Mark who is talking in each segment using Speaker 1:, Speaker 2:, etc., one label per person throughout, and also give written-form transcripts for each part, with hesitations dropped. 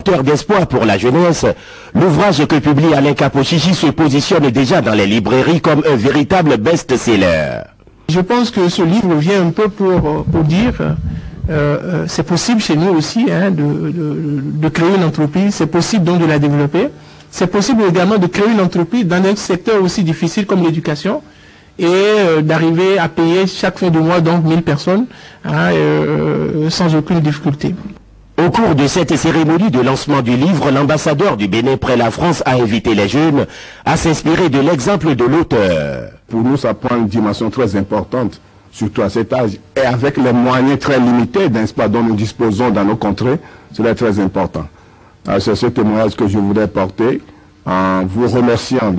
Speaker 1: porteur d'espoir pour la jeunesse, l'ouvrage que publie Alain Kapochichi se positionne déjà dans les librairies comme un véritable best-seller.
Speaker 2: Je pense que ce livre vient un peu pour dire c'est possible chez nous aussi de créer une entreprise, c'est possible donc de la développer, c'est possible également de créer une entreprise dans un secteur aussi difficile comme l'éducation et d'arriver à payer chaque fin de mois donc 1000 personnes sans aucune difficulté.
Speaker 1: Au cours de cette cérémonie de lancement du livre, l'ambassadeur du Bénin près la France a invité les jeunes à s'inspirer de l'exemple de l'auteur.
Speaker 3: Pour nous, ça prend une dimension très importante, surtout à cet âge. Et avec les moyens très limités d'espoir dont nous disposons dans nos contrées, cela est très important. C'est ce témoignage que je voudrais porter en vous remerciant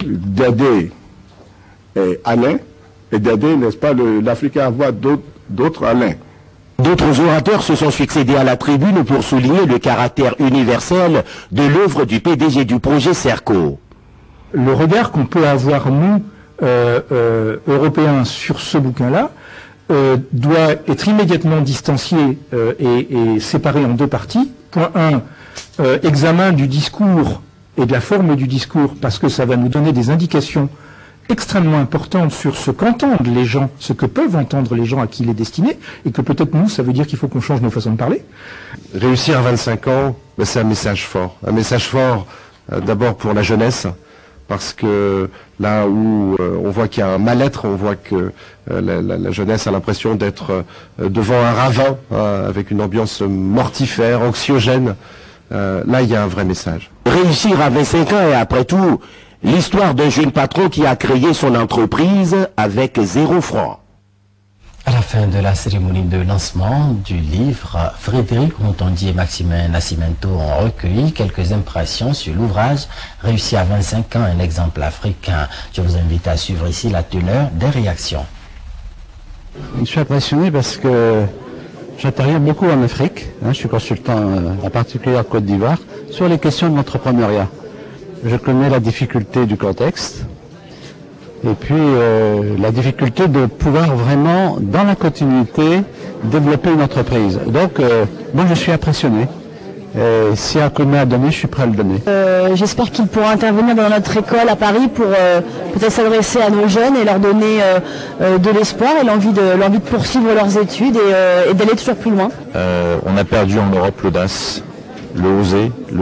Speaker 3: d'aider Alain et d'aider, n'est-ce pas, l'Afrique à avoir d'autres Alain.
Speaker 1: D'autres orateurs se sont succédés à la tribune pour souligner le caractère universel de l'œuvre du PDG du projet Serco.
Speaker 4: Le regard qu'on peut avoir, nous, Européens, sur ce bouquin-là, doit être immédiatement distancié et séparé en deux parties. Point 1, examen du discours et de la forme du discours, parce que ça va nous donner des indications extrêmement importante sur ce qu'entendent les gens, ce que peuvent entendre les gens à qui il est destiné, et que peut-être nous, ça veut dire qu'il faut qu'on change nos façons de parler.
Speaker 5: Réussir à 25 ans, c'est un message fort. Un message fort d'abord pour la jeunesse, parce que là où on voit qu'il y a un mal-être, on voit que la jeunesse a l'impression d'être devant un ravin, avec une ambiance mortifère, anxiogène. Là, il y a un vrai message.
Speaker 1: Réussir à 25 ans et après tout, l'histoire d'un jeune patron qui a créé son entreprise avec 0 franc.
Speaker 6: À la fin de la cérémonie de lancement du livre, Frédéric Rontondi et Maximin Nascimento ont recueilli quelques impressions sur l'ouvrage Réussi à 25 ans, un exemple africain. Je vous invite à suivre ici la teneur des réactions.
Speaker 7: Je suis impressionné parce que j'interviens beaucoup en Afrique. Je suis consultant en particulier en Côte d'Ivoire sur les questions de l'entrepreneuriat. Je connais la difficulté du contexte et puis la difficulté de pouvoir vraiment, dans la continuité, développer une entreprise. Donc, moi, je suis impressionné. S'il y a un coup de main à donner, je suis prêt à le donner.
Speaker 8: J'espère qu'il pourra intervenir dans notre école à Paris pour peut-être s'adresser à nos jeunes et leur donner de l'espoir et l'envie de poursuivre leurs études et d'aller toujours plus loin.
Speaker 9: On a perdu en Europe l'audace. Le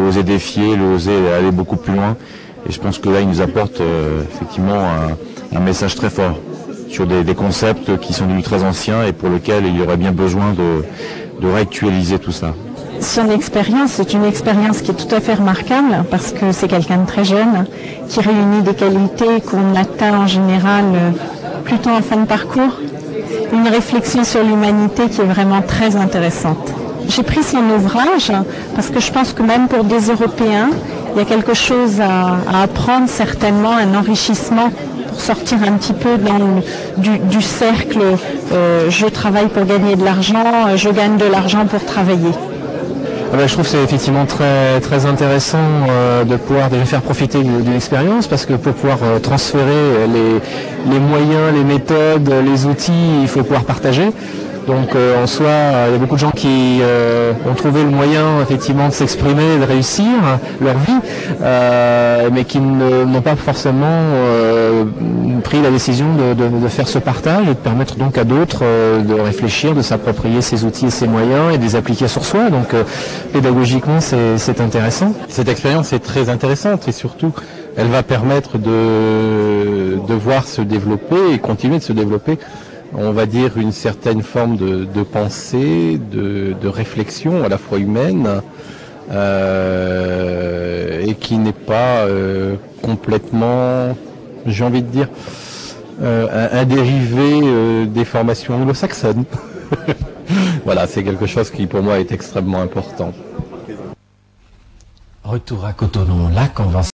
Speaker 9: oser défier, le oser aller beaucoup plus loin. Et je pense que là, il nous apporte effectivement un message très fort sur des concepts qui sont devenus très anciens et pour lesquels il y aurait bien besoin de réactualiser tout ça.
Speaker 8: Son expérience, c'est une expérience qui est tout à fait remarquable parce que c'est quelqu'un de très jeune qui réunit des qualités qu'on atteint en général plutôt en fin de parcours. Une réflexion sur l'humanité qui est vraiment très intéressante. J'ai pris son ouvrage parce que je pense que même pour des Européens, il y a quelque chose à apprendre, certainement, un enrichissement pour sortir un petit peu du cercle je travaille pour gagner de l'argent, je gagne de l'argent pour travailler.
Speaker 10: Je trouve que c'est effectivement très, très intéressant de pouvoir déjà faire profiter de l'expérience parce que pour pouvoir transférer les moyens, les méthodes, les outils, il faut pouvoir partager. Donc en soi, il y a beaucoup de gens qui ont trouvé le moyen effectivement de s'exprimer et de réussir leur vie, mais qui n'ont pas forcément pris la décision de faire ce partage et de permettre donc à d'autres de réfléchir, de s'approprier ces outils et ces moyens et de les appliquer sur soi. Donc pédagogiquement, c'est intéressant. Cette expérience est très intéressante et surtout, elle va permettre de voir se développer et continuer de se développer, on va dire, une certaine forme de pensée, de réflexion à la fois humaine et qui n'est pas complètement, j'ai envie de dire, un dérivé des formations anglo-saxonnes. Voilà, c'est quelque chose qui pour moi est extrêmement important.
Speaker 6: Retour à Cotonou, la convention.